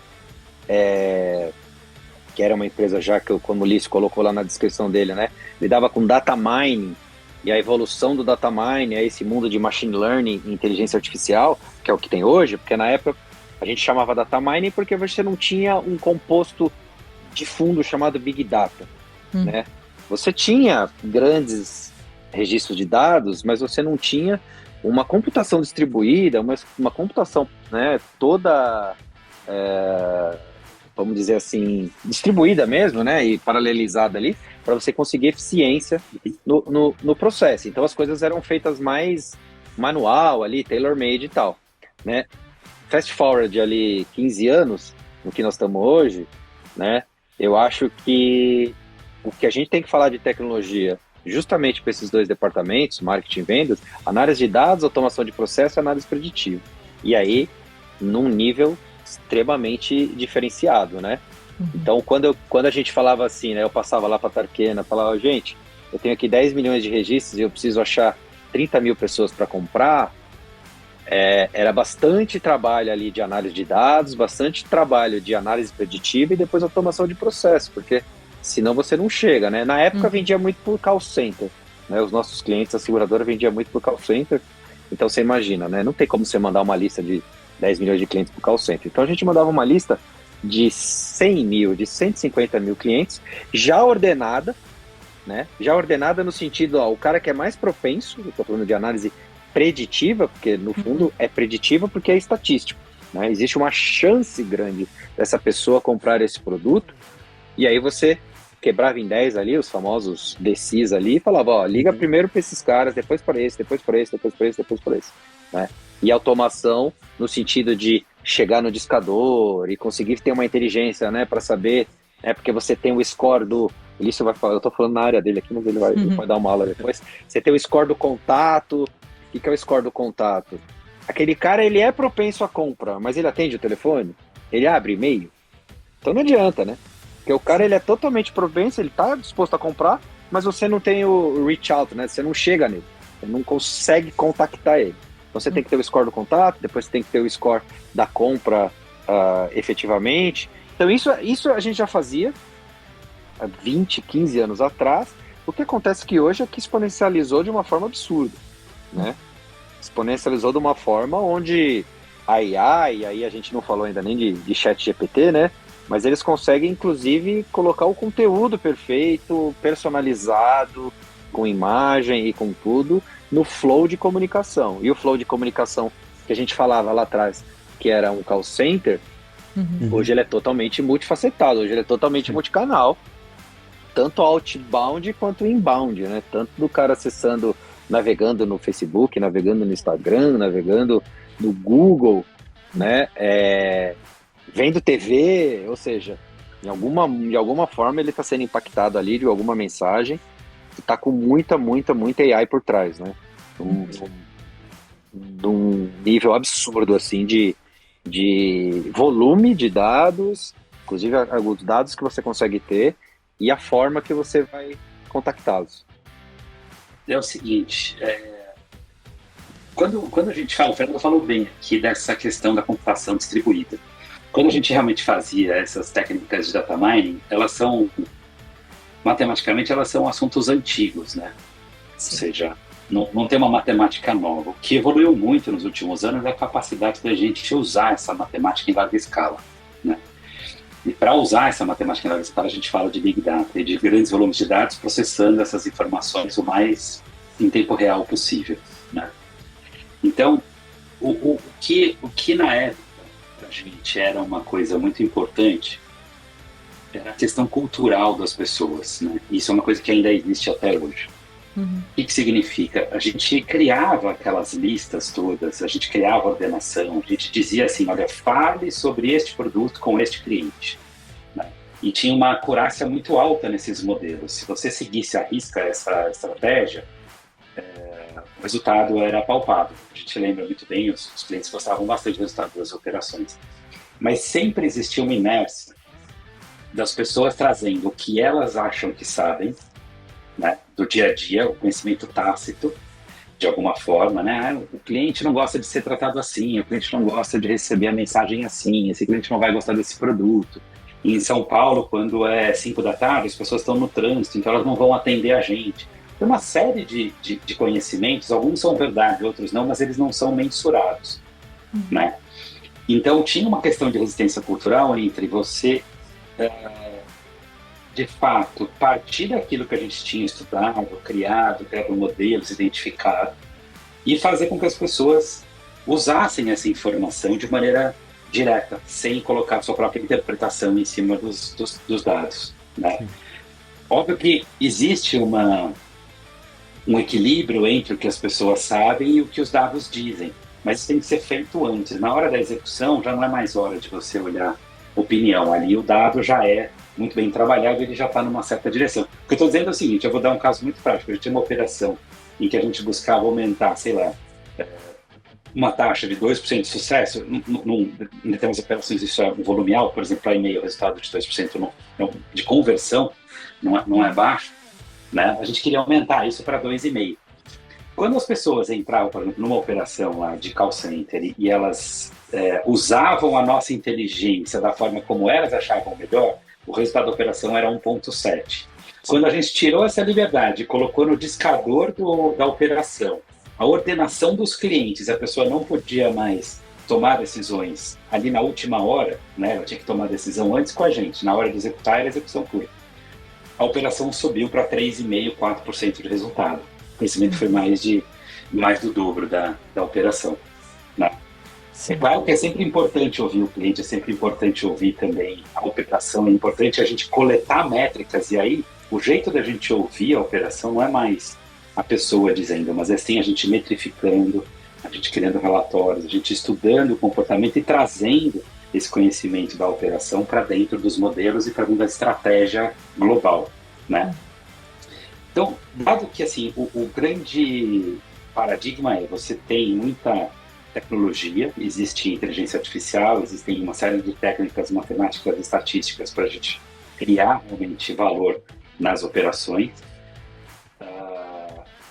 que era uma empresa já que, como o Lício colocou lá na descrição dele, né, lidava com data mining, e a evolução do data mining, esse mundo de machine learning e inteligência artificial, que é o que tem hoje, porque na época a gente chamava data mining porque você não tinha um composto de fundo chamado Big Data, né? Você tinha grandes registros de dados, mas você não tinha uma computação distribuída, uma computação, né, toda, vamos dizer assim, distribuída mesmo, né, e paralelizada ali, para você conseguir eficiência no processo. Então as coisas eram feitas mais manual ali, tailor-made e tal, né? Fast forward ali 15 anos, no que nós estamos hoje, né? Eu acho que o que a gente tem que falar de tecnologia, justamente para esses 2 departamentos, marketing e vendas, análise de dados, automação de processo e análise preditiva. E aí, num nível extremamente diferenciado, né? Então, quando a gente falava assim, né, eu passava lá para a Tarkena, falava: gente, eu tenho aqui 10 milhões de registros e eu preciso achar 30 mil pessoas para comprar, era bastante trabalho ali de análise de dados, bastante trabalho de análise preditiva e depois automação de processo, porque senão você não chega, né? Na época vendia muito por call center, né? Os nossos clientes, a seguradora vendia muito por call center, então você imagina, né? Não tem como você mandar uma lista de 10 milhões de clientes por call center. Então a gente mandava uma lista de 100 mil, de 150 mil clientes, já ordenada, né? Já ordenada no sentido, ó, o cara que é mais propenso, eu estou falando de análise preditiva, porque no fundo é preditiva porque é estatístico, né? Existe uma chance grande dessa pessoa comprar esse produto, E aí você quebrava em 10 ali, os famosos DCs ali, e falava, ó, liga primeiro para esses caras, depois para esse, depois para esse, depois para esse, depois para esse, né? E automação no sentido de chegar no discador e conseguir ter uma inteligência, né, para saber, porque você tem o score do... Isso vai falar, eu tô falando na área dele aqui, mas ele vai dar uma aula depois. Você tem o score do contato. O que é o score do contato? Aquele cara, ele é propenso à compra, mas ele atende o telefone? Ele abre e-mail? Então não adianta, né? Porque o cara, ele é totalmente propenso, ele tá disposto a comprar, mas você não tem o reach out, né? Você não chega nele, você não consegue contactar ele. Então você tem que ter o score do contato, depois você tem que ter o score da compra efetivamente. Então isso a gente já fazia há 20, 15 anos atrás. O que acontece que hoje é que exponencializou de uma forma absurda, né? Exponencializou de uma forma onde a AI, e aí a gente não falou ainda nem de chat GPT, né? Mas eles conseguem, inclusive, colocar o conteúdo perfeito, personalizado, com imagem e com tudo, no flow de comunicação. E o flow de comunicação que a gente falava lá atrás, que era um call center, hoje ele é totalmente multifacetado, hoje ele é totalmente multicanal, tanto outbound quanto inbound, né? Tanto do cara acessando, navegando no Facebook, navegando no Instagram, navegando no Google, né? Vendo TV, ou seja, de alguma forma ele está sendo impactado ali de alguma mensagem que está com muita AI por trás, né? De um nível absurdo, assim, de volume de dados, inclusive os dados que você consegue ter e a forma que você vai contactá-los. É o seguinte, quando a gente fala, o Fernando falou bem aqui dessa questão da computação distribuída. Quando a gente realmente fazia essas técnicas de data mining, matematicamente, elas são assuntos antigos, né? Sim. Ou seja, não tem uma matemática nova. O que evoluiu muito nos últimos anos é a capacidade da gente usar essa matemática em larga escala, né? E para usar essa matemática em larga escala, a gente fala de Big Data e de grandes volumes de dados processando essas informações o mais em tempo real possível, né? Então, o que na época para a gente era uma coisa muito importante era a questão cultural das pessoas, né? Isso é uma coisa que ainda existe até hoje. O que significa? A gente criava aquelas listas todas, a gente criava ordenação, a gente dizia assim, olha, fale sobre este produto com este cliente, né? E tinha uma acurácia muito alta nesses modelos. Se você seguisse à risca essa estratégia, o resultado era palpável. A gente lembra muito bem, os clientes gostavam bastante do resultado das operações. Mas sempre existia uma inércia das pessoas trazendo o que elas acham que sabem, né, do dia a dia, o conhecimento tácito, de alguma forma, né? O cliente não gosta de ser tratado assim, o cliente não gosta de receber a mensagem assim, esse cliente não vai gostar desse produto. E em São Paulo, quando é 5 da tarde, as pessoas estão no trânsito, então elas não vão atender a gente. Tem uma série de conhecimentos, alguns são verdade, outros não, mas eles não são mensurados, né? Então tinha uma questão de resistência cultural entre você, de fato, partir daquilo que a gente tinha estudado, criado modelos, identificado, e fazer com que as pessoas usassem essa informação de maneira direta, sem colocar sua própria interpretação em cima dos dados, né? Sim. Óbvio que existe um equilíbrio entre o que as pessoas sabem e o que os dados dizem, mas isso tem que ser feito antes. Na hora da execução, já não é mais hora de você olhar opinião. Ali o dado já é muito bem trabalhado, ele já está numa certa direção. O que eu estou dizendo é o seguinte, eu vou dar um caso muito prático. A gente tinha uma operação em que a gente buscava aumentar, sei lá, uma taxa de 2% de sucesso. Em determinadas operações isso é um volume alto, por exemplo, para e-mail, o resultado de 2% de conversão não é baixo, né? A gente queria aumentar isso para 2,5%. Quando as pessoas entravam, por exemplo, numa operação lá de call center e elas usavam a nossa inteligência da forma como elas achavam melhor, o resultado da operação era 1,7. Quando a gente tirou essa liberdade e colocou no discador da operação a ordenação dos clientes, a pessoa não podia mais tomar decisões ali na última hora, né? Ela tinha que tomar a decisão antes com a gente, na hora de executar era execução pura. A operação subiu para 3,5%, 4% de resultado. O crescimento foi mais do dobro da operação, né? Sim. É claro que é sempre importante ouvir o cliente, é sempre importante ouvir também a operação, é importante a gente coletar métricas, e aí o jeito da gente ouvir a operação não é mais a pessoa dizendo, mas é sim a gente metrificando, a gente criando relatórios, a gente estudando o comportamento e trazendo esse conhecimento da operação para dentro dos modelos e para dentro da estratégia global, né? Então, dado que assim, o grande paradigma é você tem muita tecnologia, existe inteligência artificial, existem uma série de técnicas matemáticas e estatísticas para a gente criar realmente valor nas operações,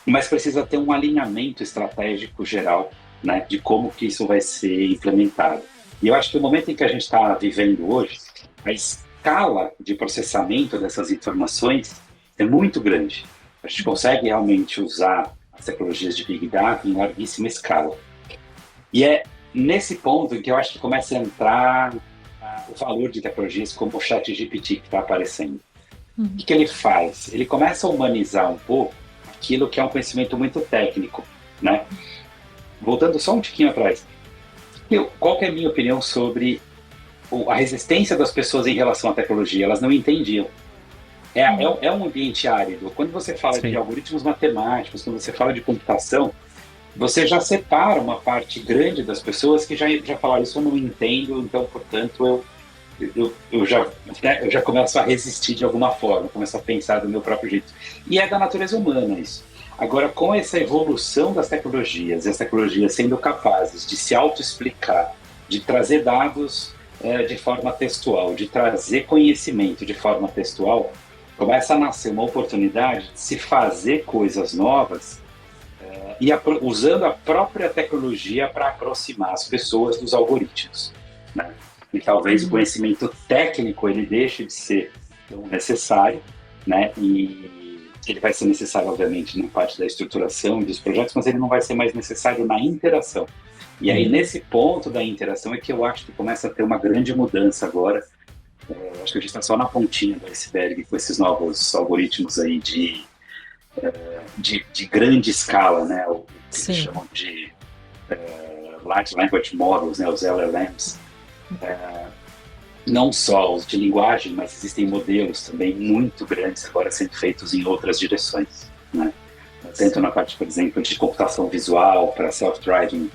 mas precisa ter um alinhamento estratégico geral, né, de como que isso vai ser implementado. E eu acho que o momento em que a gente está vivendo hoje, a escala de processamento dessas informações é muito grande. A gente consegue realmente usar as tecnologias de Big Data em larguíssima escala. E é nesse ponto em que eu acho que começa a entrar o valor de tecnologias como o ChatGPT que está aparecendo. O que ele faz? Ele começa a humanizar um pouco aquilo que é um conhecimento muito técnico, né? Voltando só um tiquinho atrás, qual que é a minha opinião sobre a resistência das pessoas em relação à tecnologia? Elas não entendiam. É um ambiente árido. Quando você fala Sim. de algoritmos matemáticos, quando você fala de computação, você já separa uma parte grande das pessoas que já falaram, isso eu não entendo, então, portanto, eu já começo a resistir de alguma forma, começo a pensar do meu próprio jeito. E é da natureza humana isso. Agora, com essa evolução das tecnologias, e as tecnologias sendo capazes de se auto-explicar, de trazer dados de forma textual, de trazer conhecimento de forma textual, começa a nascer uma oportunidade de se fazer coisas novas e usando a própria tecnologia para aproximar as pessoas dos algoritmos, né? E talvez o conhecimento técnico ele deixe de ser tão necessário, né? E ele vai ser necessário, obviamente, na parte da estruturação e dos projetos, mas ele não vai ser mais necessário na interação. E aí, nesse ponto da interação é que eu acho que começa a ter uma grande mudança agora. Acho que a gente está só na pontinha do iceberg com esses novos algoritmos aí de grande escala, né? O que eles chamam de Large Language Models, né? Os LLMs. Não só os de linguagem, mas existem modelos também muito grandes agora sendo feitos em outras direções, né? Tanto na parte, por exemplo, de computação visual para self-driving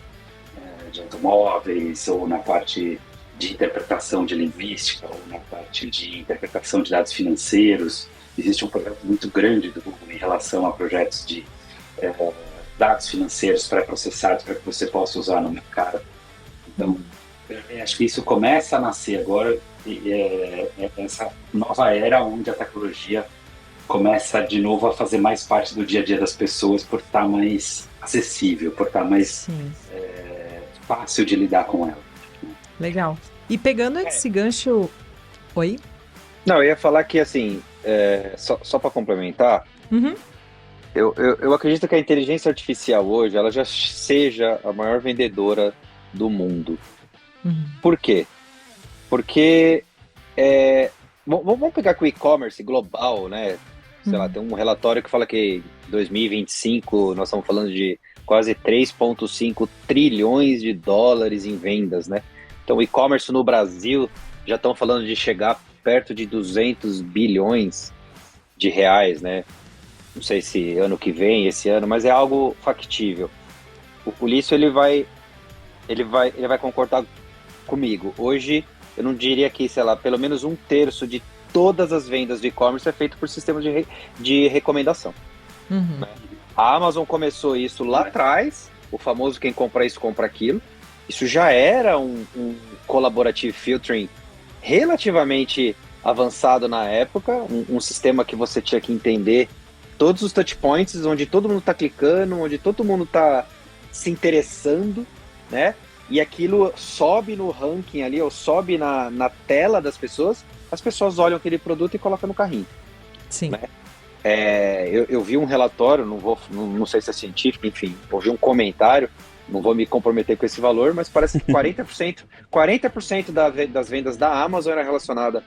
de automóveis, ou na parte de interpretação de linguística, ou na parte de interpretação de dados financeiros. Existe um projeto muito grande do Google em relação a projetos de dados financeiros pré-processados para que você possa usar no mercado. Então, acho que isso começa a nascer agora, essa nova era onde a tecnologia começa de novo a fazer mais parte do dia a dia das pessoas por estar mais acessível, por estar mais fácil de lidar com ela. Legal. E pegando esse gancho... Oi? Não, eu ia falar que, assim, só para complementar, eu acredito que a inteligência artificial hoje, ela já seja a maior vendedora do mundo. Por quê? Porque, vamos pegar com o e-commerce global, né? Sei lá, tem um relatório que fala que em 2025 nós estamos falando de quase 3,5 trilhões de dólares em vendas, né? Então, o e-commerce no Brasil já estão falando de chegar perto de 200 bilhões de reais, né? Não sei se ano que vem, esse ano, mas é algo factível. O Polício, ele vai concordar comigo. Hoje, eu não diria que, sei lá, pelo menos 1/3 de todas as vendas de e-commerce é feito por sistemas de recomendação. Né? A Amazon começou isso lá atrás, o famoso quem compra isso, compra aquilo. Isso já era um collaborative filtering relativamente avançado na época, um sistema que você tinha que entender todos os touchpoints, onde todo mundo está clicando, onde todo mundo está se interessando, né? E aquilo sobe no ranking ali, ou sobe na tela das pessoas, as pessoas olham aquele produto e colocam no carrinho. Sim. Né? Eu vi um relatório, não sei se é científico, enfim, ouvi um comentário, não vou me comprometer com esse valor, mas parece que 40% das vendas da Amazon era relacionada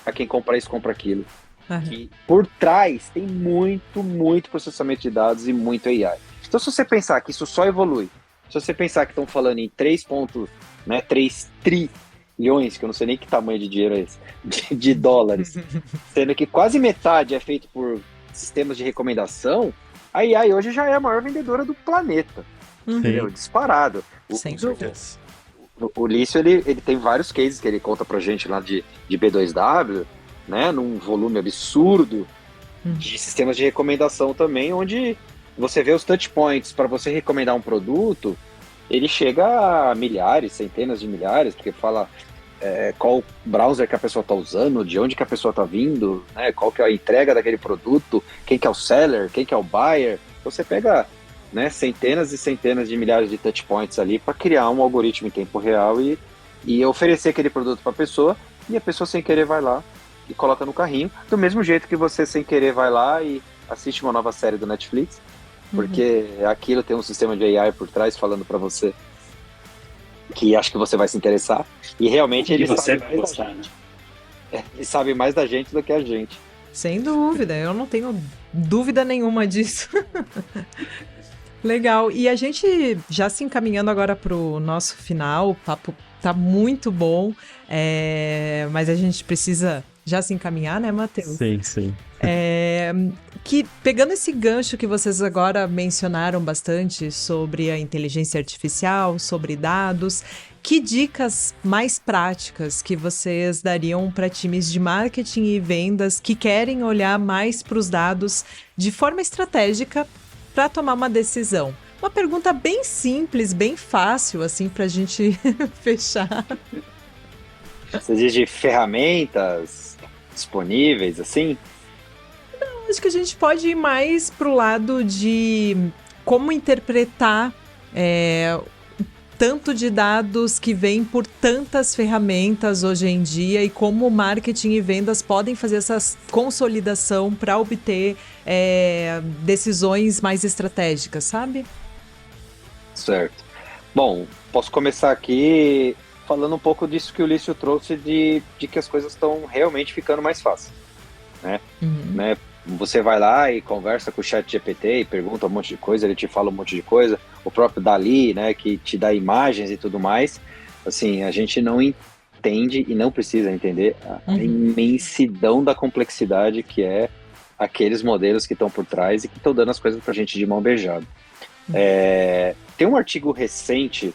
a quem compra isso, compra aquilo. E por trás tem muito processamento de dados e muito AI. Então, se você pensar que isso só evolui Se você pensar que estão falando em 3 trilhões, que eu não sei nem que tamanho de dinheiro é esse, de dólares, sendo que quase metade é feito por sistemas de recomendação, a AI hoje já é a maior vendedora do planeta. Entendeu? Disparado. Sem dúvida. O Lício, ele tem vários cases que ele conta pra gente lá de B2W, né, num volume absurdo de sistemas de recomendação também, onde você vê os touch points para você recomendar um produto, ele chega a milhares, centenas de milhares, porque fala qual browser que a pessoa está usando, de onde que a pessoa está vindo, né, qual que é a entrega daquele produto, quem que é o seller, quem que é o buyer. Então você pega, né, centenas e centenas de milhares de touch points ali para criar um algoritmo em tempo real e oferecer aquele produto para a pessoa, e a pessoa sem querer vai lá e coloca no carrinho, do mesmo jeito que você sem querer vai lá e assiste uma nova série do Netflix, porque aquilo tem um sistema de AI por trás falando para você que acho que você vai se interessar, e realmente ele você sabe vai mais gostar, da gente. Ele sabe mais da gente do que a gente. Sem dúvida, eu não tenho dúvida nenhuma disso. Legal, e a gente já se encaminhando agora para o nosso final, o papo tá muito bom, mas a gente precisa já se encaminhar, né, Matheus? Sim. Que pegando esse gancho que vocês agora mencionaram bastante sobre a inteligência artificial, sobre dados, que dicas mais práticas que vocês dariam para times de marketing e vendas que querem olhar mais para os dados de forma estratégica para tomar uma decisão? Uma pergunta bem simples, bem fácil, assim, para a gente fechar. Você diz de ferramentas disponíveis, assim? Acho que a gente pode ir mais pro lado de como interpretar tanto de dados que vêm por tantas ferramentas hoje em dia e como marketing e vendas podem fazer essa consolidação para obter decisões mais estratégicas, sabe? Certo. Bom, posso começar aqui falando um pouco disso que o Lício trouxe de que as coisas estão realmente ficando mais fáceis, né? Você vai lá e conversa com o chat GPT e pergunta um monte de coisa, ele te fala um monte de coisa. O próprio Dali, né, que te dá imagens e tudo mais. Assim, a gente não entende e não precisa entender a imensidão da complexidade que é aqueles modelos que estão por trás e que estão dando as coisas pra gente de mão beijada. Tem um artigo recente,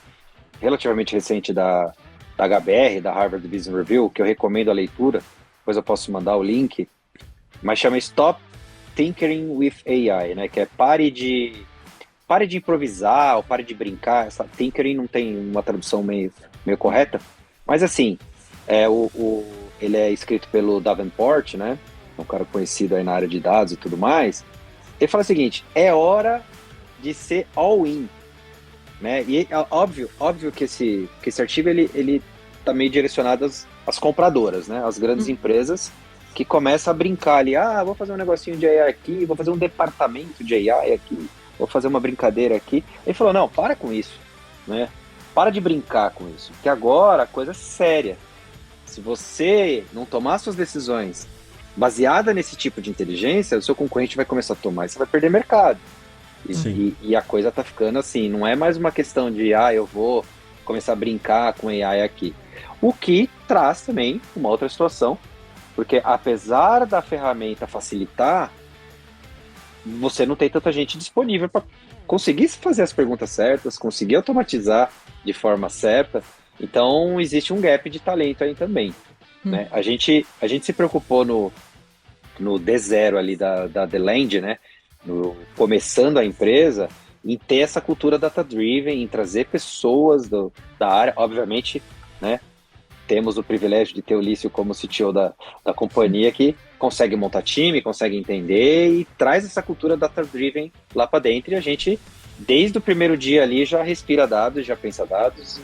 relativamente recente da HBR, da Harvard Business Review, que eu recomendo a leitura, depois eu posso mandar o link, mas chama Stop Tinkering with AI, né? Que é pare de improvisar ou pare de brincar. Essa tinkering não tem uma tradução meio correta, mas assim, ele é escrito pelo Davenport, né? Um cara conhecido aí na área de dados e tudo mais. Ele fala o seguinte: é hora de ser all-in, né? E é óbvio que esse artigo ele tá meio direcionado às compradoras, né? Às grandes empresas que começam a brincar ali, vou fazer um negocinho de AI aqui, vou fazer um departamento de AI aqui, vou fazer uma brincadeira aqui. Ele falou, não, para com isso, né? Para de brincar com isso, porque agora a coisa é séria. Se você não tomar suas decisões baseada nesse tipo de inteligência, o seu concorrente vai começar a tomar e você vai perder mercado. E a coisa tá ficando assim, não é mais uma questão de, eu vou começar a brincar com AI aqui. O que traz também uma outra situação, porque apesar da ferramenta facilitar, você não tem tanta gente disponível para conseguir fazer as perguntas certas, conseguir automatizar de forma certa. Então, existe um gap de talento aí também. Né? A gente se preocupou no D0 ali da The Land, né? Começando a empresa, em ter essa cultura data-driven, em trazer pessoas da área, obviamente, né? Temos o privilégio de ter o Lício como CTO da companhia, que consegue montar time, consegue entender e traz essa cultura data-driven lá para dentro, e a gente, desde o primeiro dia ali, já respira dados, já pensa dados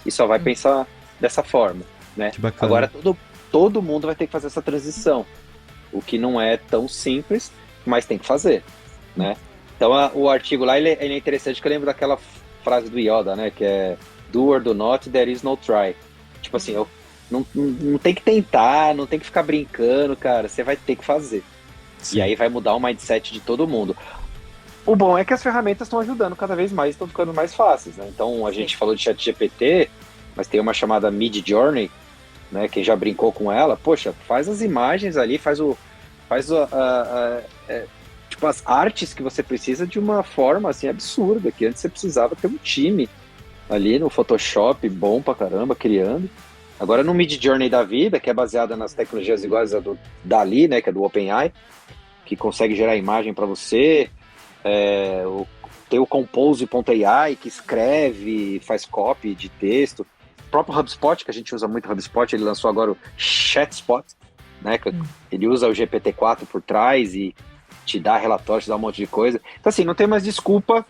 e só vai pensar dessa forma, né? Agora todo mundo vai ter que fazer essa transição, o que não é tão simples, mas tem que fazer, né? Então o artigo lá ele é interessante, que eu lembro daquela frase do Yoda, né? Que é do or do not, there is no try. Tipo assim, não tem que tentar, não tem que ficar brincando, cara, você vai ter que fazer. Sim. E aí vai mudar o mindset de todo mundo. O bom é que as ferramentas estão ajudando cada vez mais, estão ficando mais fáceis, né? Então, a gente falou de ChatGPT, mas tem uma chamada Midjourney, né? Quem já brincou com ela, poxa, faz as imagens ali, faz tipo, as artes que você precisa de uma forma, assim, absurda, que antes você precisava ter um time ali no Photoshop, bom pra caramba, criando. Agora no Midjourney da vida, que é baseada nas tecnologias iguais a do DALL-E, né, que é do OpenAI, que consegue gerar imagem para você, tem o Compose.ai, que escreve, faz copy de texto. O próprio HubSpot, que a gente usa muito o HubSpot, ele lançou agora o ChatSpot, né, que ele usa o GPT-4 por trás e te dá relatórios, te dá um monte de coisa. Então, assim, não tem mais desculpa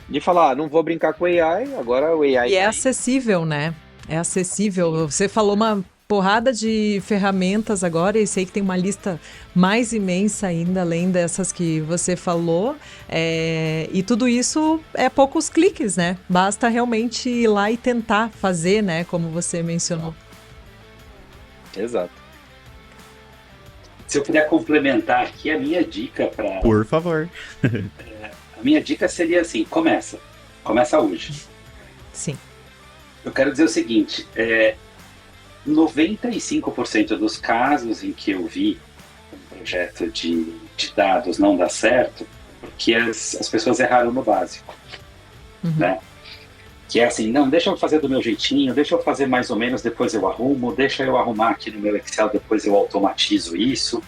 de falar, não vou brincar com o AI, agora o AI... E é acessível, né? É acessível. Você falou uma porrada de ferramentas agora, e sei que tem uma lista mais imensa ainda, além dessas que você falou. E tudo isso é poucos cliques, né? Basta realmente ir lá e tentar fazer, né? Como você mencionou. Exato. Se eu puder complementar aqui, a minha dica para... Por favor. A minha dica seria assim, começa hoje. Sim. Eu quero dizer o seguinte, 95% dos casos em que eu vi um projeto de dados não dar certo, porque as pessoas erraram no básico, né? Que é assim, não, deixa eu fazer do meu jeitinho, deixa eu fazer mais ou menos, depois eu arrumo, deixa eu arrumar aqui no meu Excel, depois eu automatizo isso.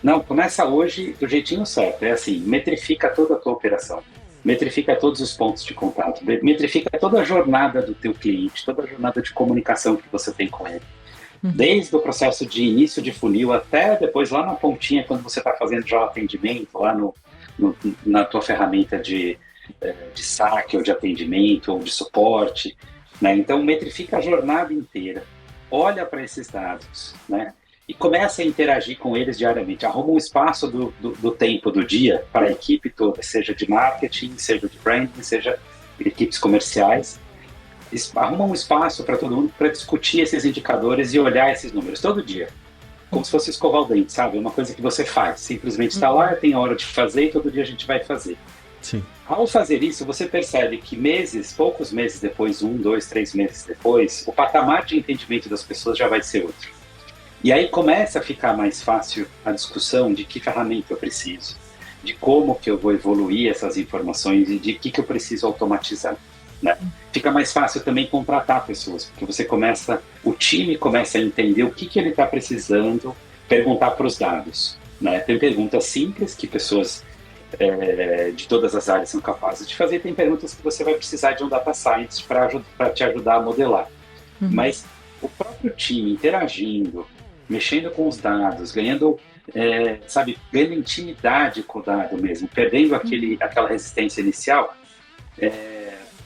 Não, começa hoje do jeitinho certo, é assim, metrifica toda a tua operação, metrifica todos os pontos de contato, metrifica toda a jornada do teu cliente, toda a jornada de comunicação que você tem com ele. Desde o processo de início de funil até depois lá na pontinha, quando você está fazendo já o atendimento, lá na tua ferramenta de saque ou de atendimento ou de suporte, né? Então metrifica a jornada inteira, olha para esses dados, né? E começa a interagir com eles diariamente. Arruma um espaço do tempo do dia para a equipe toda, seja de marketing, seja de branding, seja de equipes comerciais. Arruma um espaço para todo mundo para discutir esses indicadores e olhar esses números todo dia. Como se fosse escovar o dente, sabe? É uma coisa que você faz. Simplesmente está lá, tem hora de fazer e todo dia a gente vai fazer. Sim. Ao fazer isso, você percebe que poucos meses depois, 1, 2, 3 meses depois, o patamar de entendimento das pessoas já vai ser outro. E aí começa a ficar mais fácil a discussão de que ferramenta eu preciso, de como que eu vou evoluir essas informações e de que eu preciso automatizar, né? Fica mais fácil também contratar pessoas, porque o time começa a entender o que ele está precisando, perguntar para os dados, né? Tem perguntas simples que pessoas de todas as áreas são capazes de fazer, tem perguntas que você vai precisar de um data scientist para te ajudar a modelar. Mas o próprio time interagindo, mexendo com os dados, ganhando intimidade com o dado mesmo, perdendo aquela resistência inicial,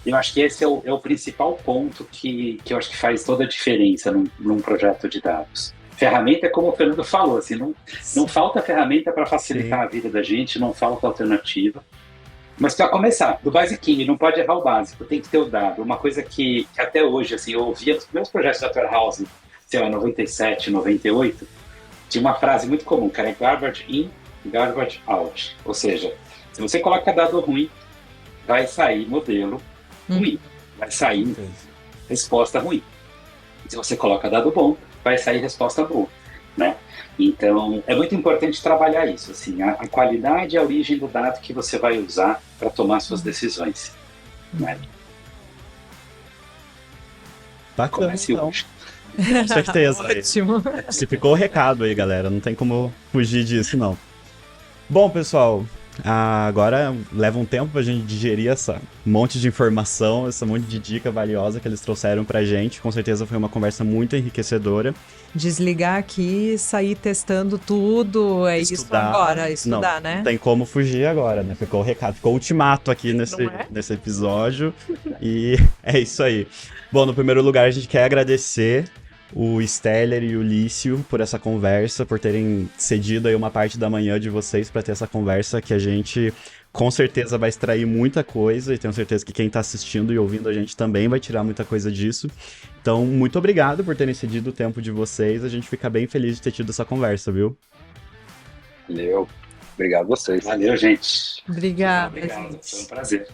eu acho que esse é o principal ponto que eu acho que faz toda a diferença num projeto de dados. Ferramenta, como o Fernando falou, assim, não falta ferramenta para facilitar a vida da gente, não falta alternativa. Mas para começar, do basiquinho, não pode errar o básico, tem que ter o dado. Uma coisa que até hoje, assim, eu ouvia nos primeiros projetos da Warehouse, sei lá, 97, 98, tinha uma frase muito comum, que era garbage in, garbage out. Ou seja, se você coloca dado ruim, vai sair modelo ruim, vai sair resposta ruim. Se você coloca dado bom, vai sair resposta boa, né? Então, é muito importante trabalhar isso, assim, a qualidade e a origem do dado que você vai usar para tomar suas decisões, né? Bacana, Comece então. hoje. Com certeza. Ótimo. Se ficou o recado aí, galera. Não tem como fugir disso, não. Bom, pessoal, agora leva um tempo pra gente digerir essa monte de informação, essa monte de dica valiosa que eles trouxeram pra gente. Com certeza foi uma conversa muito enriquecedora. Desligar aqui, sair testando tudo, isso agora, estudar, né? Não tem como fugir agora, né? Ficou o recado, ficou o ultimato aqui nesse episódio. E é isso aí. Bom, no primeiro lugar, a gente quer agradecer o Steller e o Lício por essa conversa, por terem cedido aí uma parte da manhã de vocês para ter essa conversa que a gente com certeza vai extrair muita coisa e tenho certeza que quem está assistindo e ouvindo a gente também vai tirar muita coisa disso. Então, muito obrigado por terem cedido o tempo de vocês, a gente fica bem feliz de ter tido essa conversa, viu? Valeu. Obrigado a vocês. Valeu, gente. Obrigada, Obrigado, gente. foi um prazer.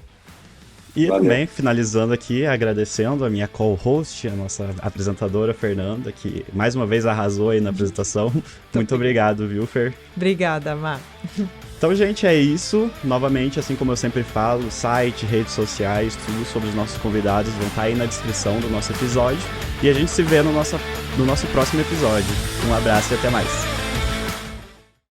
E Valeu. também, finalizando aqui, agradecendo a minha co-host, a nossa apresentadora Fernanda, que mais uma vez arrasou aí na apresentação. Muito obrigado, viu, Fer? Obrigada, Má. Então, gente, é isso. Novamente, assim como eu sempre falo, site, redes sociais, tudo sobre os nossos convidados vão estar aí na descrição do nosso episódio. E a gente se vê no nosso próximo episódio. Um abraço e até mais.